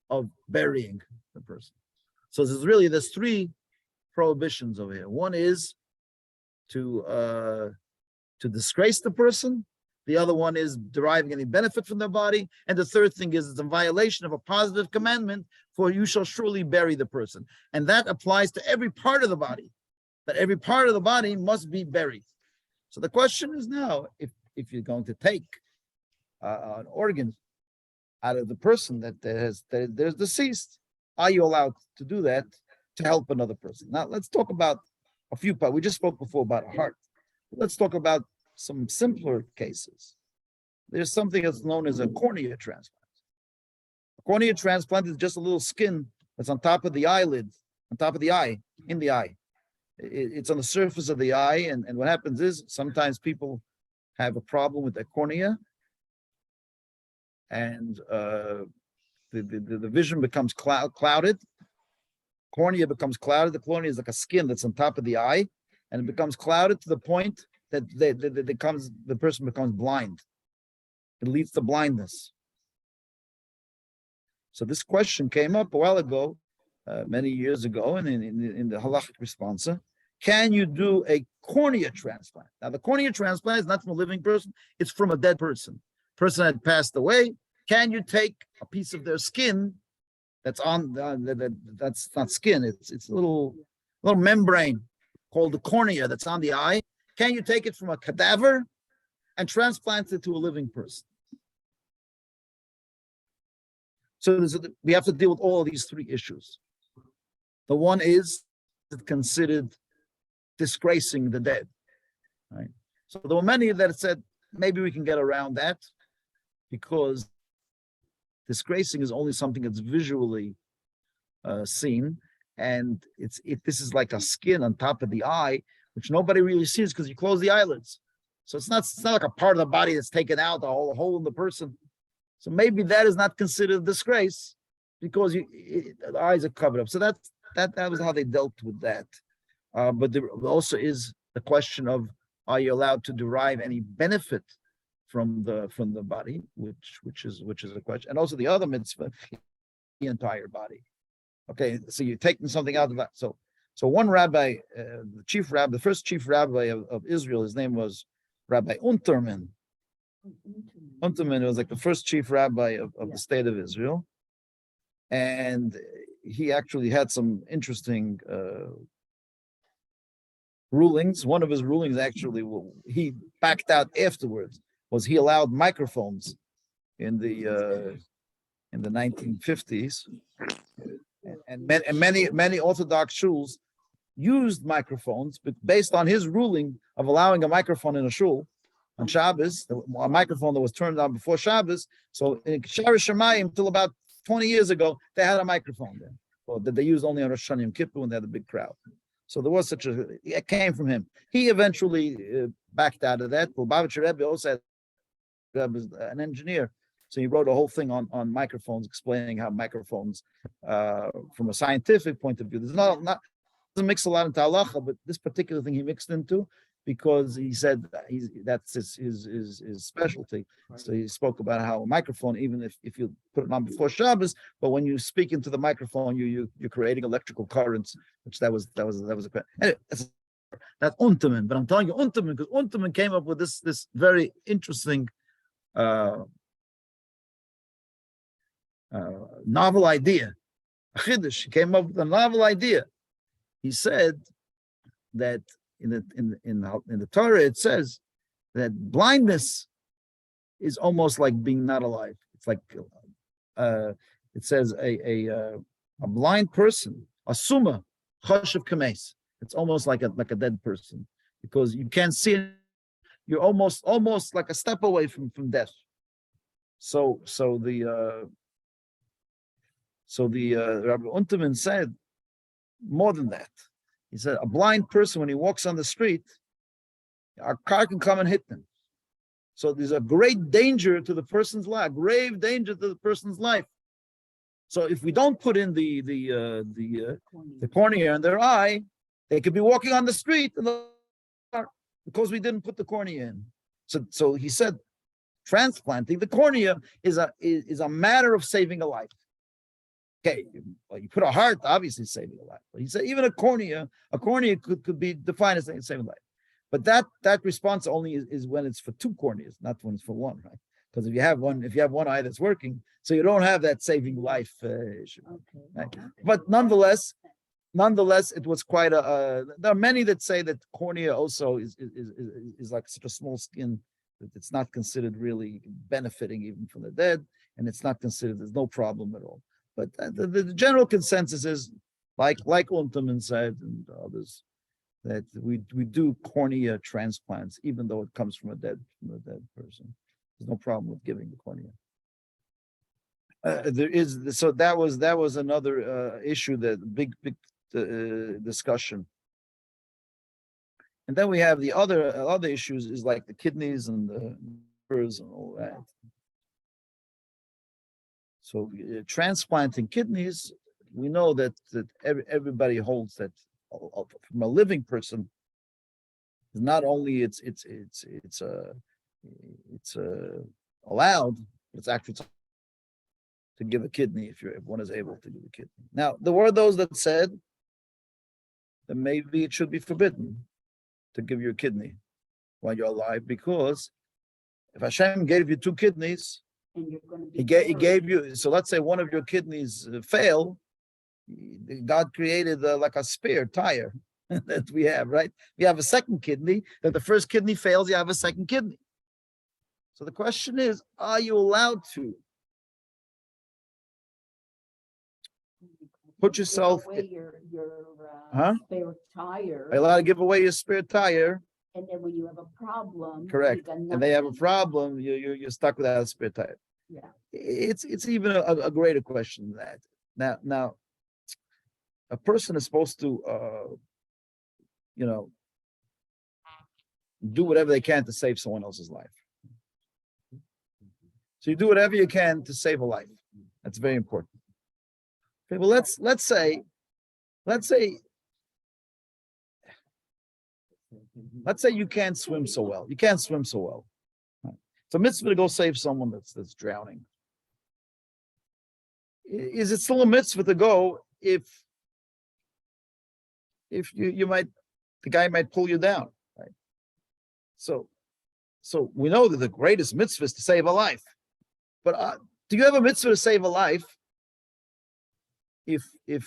of burying the person. So there's 3 prohibitions over here. One is to disgrace the person. The other one is deriving any benefit from their body. And the third thing is it's a violation of a positive commandment, for you shall surely bury the person. And that applies to every part of the body, that every part of the body must be buried. So the question is now, if you're going to take an organ out of the person that there's deceased, are you allowed to do that to help another person? Now let's talk about a few parts. We just spoke before about a heart. Let's talk about some simpler cases. There's something that's known as a cornea transplant. A cornea transplant is just a little skin that's on top of the eyelid, on top of the eye, in the eye. It's on the surface of the eye, and what happens is sometimes people have a problem with their cornea, and the vision becomes clouded. Cornea becomes clouded. The cornea is like a skin that's on top of the eye, and it becomes clouded to the point that the person becomes blind. It leads to blindness. So this question came up a while ago, many years ago, and in the halachic response, can you do a cornea transplant? Now, the cornea transplant is not from a living person; it's from a dead person. Person had passed away. Can you take a piece of their skin that's on that's not skin? It's a little membrane called the cornea that's on the eye. Can you take it from a cadaver and transplant it to a living person? So we have to deal with all of these 3 issues. The one is considered disgracing the dead, right? So there were many that said maybe we can get around that, because disgracing is only something that's visually seen, and this is like a skin on top of the eye, which nobody really sees because you close the eyelids. So it's not like a part of the body that's taken out, a hole in the person. So maybe that is not considered a disgrace, because the eyes are covered up. So that was how they dealt with that. But there also is the question of, are you allowed to derive any benefit from the body, which is a question, and also the other mitzvah, the entire body. Okay, so you're taking something out of that. So one rabbi, the first chief rabbi of Israel, his name was Rabbi Unterman. Unterman was like the first chief rabbi of the state of Israel. And he actually had some interesting rulings. One of his rulings, actually, he backed out afterwards, was he allowed microphones in the 1950s. And many Orthodox shuls used microphones, but based on his ruling of allowing a microphone in a shul on Shabbos, a microphone that was turned on before Shabbos. So in Shara Shemayim, until about 20 years ago, they had a microphone there, or that they used only on Rosh Hashanah Yom Kippur when they had a big crowd. So there was it came from him. He eventually backed out of that. Well, Lubavitcher Rebbe also was an engineer. So he wrote a whole thing on microphones, explaining how microphones, from a scientific point of view, there's not doesn't mix a lot into halacha, but this particular thing he mixed into because he said that's his specialty. Right. So he spoke about how a microphone, even if you put it on before Shabbos, but when you speak into the microphone, you're creating electrical currents, which that was a anyway, that's Unterman. But I'm telling you Unterman because Unterman came up with this very interesting novel idea. Chiddush came up with a novel idea. He said that in the Torah it says that blindness is almost like being not alive. It's like it says a blind person, a summa chashav kames. It's almost like a dead person because you can't see it. You're almost like a step away from death. So the Rabbi Unterman said more than that. He said a blind person, when he walks on the street, a car can come and hit them. So there's a great danger to the person's life, grave danger to the person's life. So if we don't put in the cornea in their eye, they could be walking on the street because we didn't put the cornea in. So he said, transplanting the cornea is a matter of saving a life. Okay, well, you put a heart, obviously saving a life. But he said even a cornea could be defined as saving life. But that response only is when it's for two corneas, not when it's for one, right? Because if you have one eye that's working, so you don't have that saving life issue. Okay. Right? But nonetheless, it was quite a. There are many that say that cornea also is like such a small skin that it's not considered really benefiting even from the dead, and it's not considered. There's no problem at all. But the general consensus is, like Unterman said and others, that we do cornea transplants, even though it comes from a dead person. There's no problem with giving the cornea. That was another issue, that big discussion. And then we have the other issues is like the kidneys and the livers and all that. So transplanting kidneys, we know that everybody holds that from a living person. Not only it's allowed, it's actually to give a kidney if one is able to give a kidney. Now there were those that said that maybe it should be forbidden to give your kidney while you're alive, because if Hashem gave you two kidneys, And you're going to be he gave you, so let's say one of your kidneys fail, God created like a spare tire that we have, right? We have a second kidney, that the first kidney fails, you have a second kidney. So the question is, are you allowed to put yourself, your Huh? spare tire, are you allowed to give away your spare tire? and then when you have a problem, you Correct. got And they have a nothing. problem, you're stuck without a spare tire. Yeah. It's even a greater question than that. Now, a person is supposed to, do whatever they can to save someone else's life. So you do whatever you can to save a life. That's very important. Okay, well, let's say you can't swim so well. You can't swim so well. Right? It's a mitzvah to go save someone that's drowning. Is it still a mitzvah to go if you might, the guy might pull you down, right? So we know that the greatest mitzvah is to save a life. But do you have a mitzvah to save a life if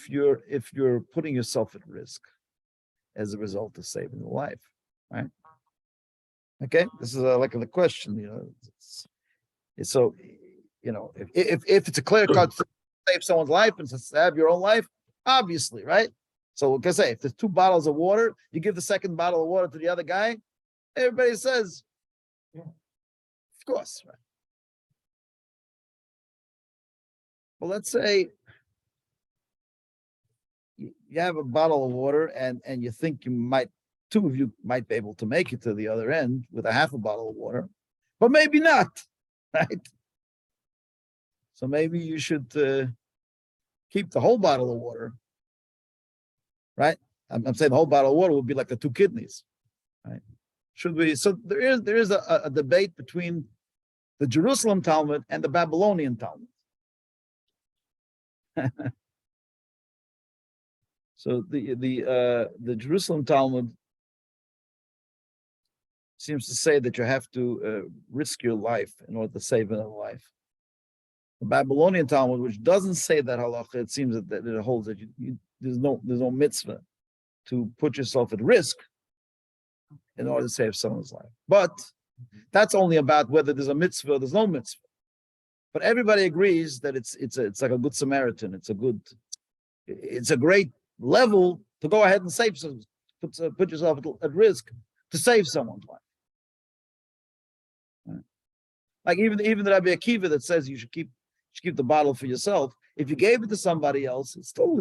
you're putting yourself at risk as a result of saving a life, right? Okay, this is like the question, it's so, if it's a clear cut save someone's life and to save your own life, obviously, right? So like I say, if there's 2 bottles of water, you give the second bottle of water to the other guy, everybody says, yeah, of course, right? Well, let's say you have a bottle of water and you think 2 of you might be able to make it to the other end with a half a bottle of water, but maybe not, right? So maybe you should keep the whole bottle of water, right? I'm saying the whole bottle of water would be like the 2 kidneys, right? Should we? So there is a debate between the Jerusalem Talmud and the Babylonian Talmud. So the Jerusalem Talmud seems to say that you have to risk your life in order to save another life. The Babylonian Talmud, which doesn't say that halacha, it seems that it holds that there's no mitzvah to put yourself at risk in order to save someone's life. But that's only about whether there's a mitzvah or there's no mitzvah. But everybody agrees that it's like a good Samaritan. It's a great level to go ahead and save someone, put yourself at risk to save someone's life. Right? Like even the Rabbi Akiva that says you should keep the bottle for yourself. If you gave it to somebody else, you still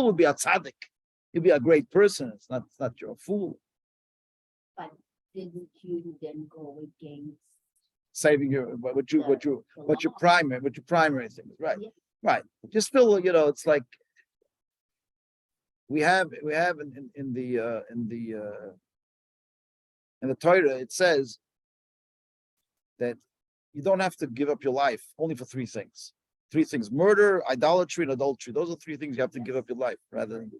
would be a tzaddik. You'd be a great person. It's not you're a fool. But didn't you then go against Saving what your primary thing is, right? Yeah. Right. Just still, it's like we have in the Torah, it says that you don't have to give up your life only for 3 things. 3 things: murder, idolatry, and adultery. Those are 3 things you have to give up your life rather than.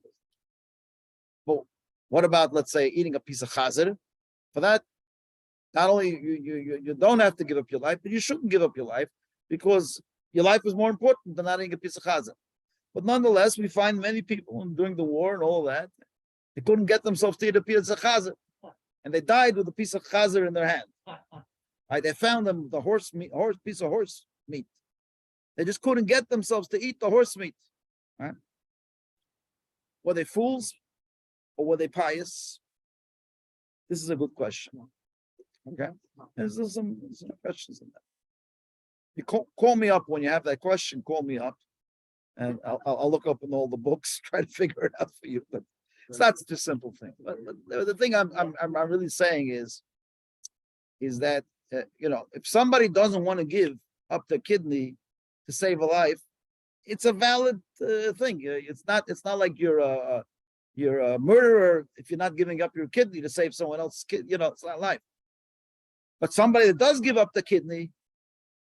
But what about, let's say, eating a piece of chazer? For that, not only you don't have to give up your life, but you shouldn't give up your life because your life is more important than not eating a piece of chazer. But nonetheless, we find many people during the war and all that, they couldn't get themselves to eat a piece of chazer, and they died with a piece of chazer in their hand. Right? They found them the piece of horse meat. They just couldn't get themselves to eat the horse meat. Right? Were they fools or were they pious? This is a good question. Okay, there's some questions in that. You call me up when you have that question. Call me up, and I'll look up in all the books, try to figure it out for you. But it's not such a simple thing. But the thing I'm really saying is that if somebody doesn't want to give up their kidney to save a life, it's a valid thing. It's not like you're a murderer if you're not giving up your kidney to save someone else's kid. It's not life. But somebody that does give up the kidney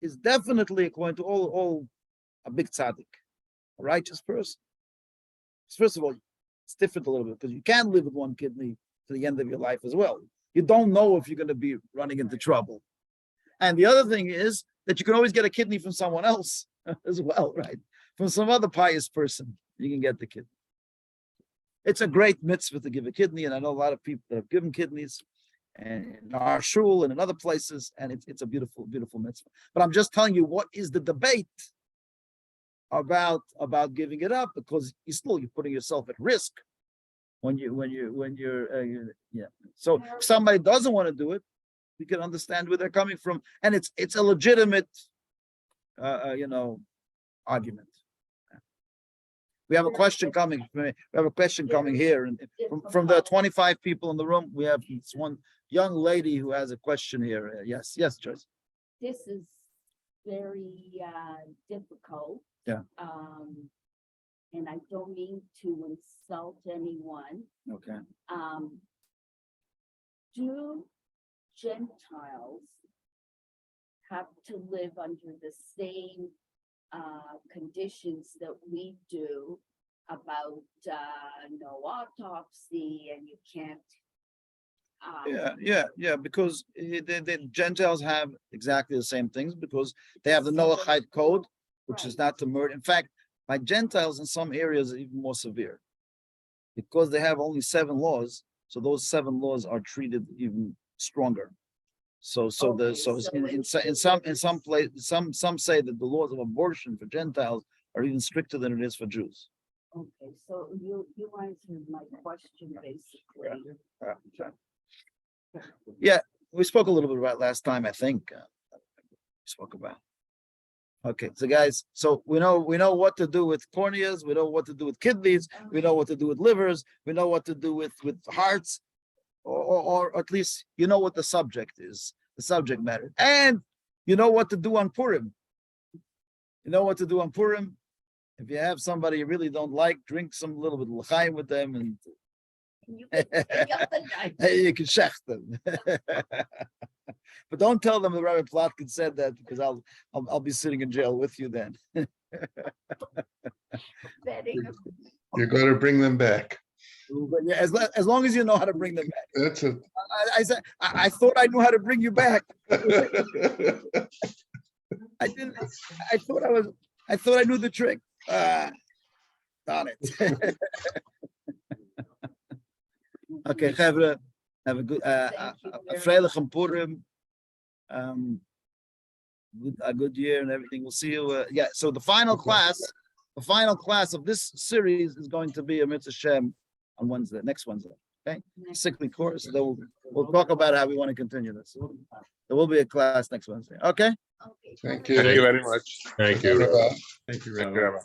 is definitely, according to all a big tzaddik, a righteous person. First of all, it's different a little bit because you can live with 1 kidney to the end of your life as well. You don't know if you're going to be running into trouble. And the other thing is that you can always get a kidney from someone else as well, right? From some other pious person, you can get the kidney. It's a great mitzvah to give a kidney, and I know a lot of people that have given kidneys, and in our shul and in other places, and it's a beautiful, beautiful mitzvah. But I'm just telling you what is the debate about giving it up, because you're putting yourself at risk when you're yeah. So if somebody doesn't want to do it, we can understand where they're coming from, and it's a legitimate argument. We have a question coming. We have a question coming here, and from the 25 people in the room, we have this one young lady who has a question here. Yes, Joyce. this is very difficult. Yeah. and I don't mean to insult anyone, Okay. do Gentiles have to live under the same conditions that we do about no autopsy and you can't? Yeah, because the Gentiles have exactly the same things because they have the Noahide code, which is not to murder. In fact, by Gentiles in some areas are even more severe because they have only 7 laws. So those 7 laws are treated even stronger. So Okay, in some place some say that the laws of abortion for Gentiles are even stricter than it is for Jews. Okay, so you answered my question basically. Yeah, we spoke a little bit about it last time, I think. We spoke about. Okay, so guys, so we know what to do with corneas, we know what to do with kidneys, we know what to do with livers, we know what to do with hearts, or at least you know what the subject is, the subject matter, and you know what to do on Purim. You know what to do on Purim. If you have somebody you really don't like, drink some little bit of l'chaim with them, and You can pick up the knife. you can shech them. But don't tell them that Rabbi Plotkin said that because I'll be sitting in jail with you then. Betting. You gotta bring them back. But yeah, as long as you know how to bring them back. That's it. I said I thought I knew how to bring you back. I didn't. I thought I knew the trick. Darn it. Okay, Chevra, have a good Thank you a very freilich and Purim. A good year and everything. We'll see you. Yeah. So the final class of this series is going to be a Mitzvah Shem on Wednesday, next Wednesday. Okay, sickly course. Then we'll talk about how we want to continue this. There will be a class next Wednesday. Okay. Okay. Thank you. Thank you very much. Thank you, Rabbi. Thank you, Thank Rabbi. you, Rabbi.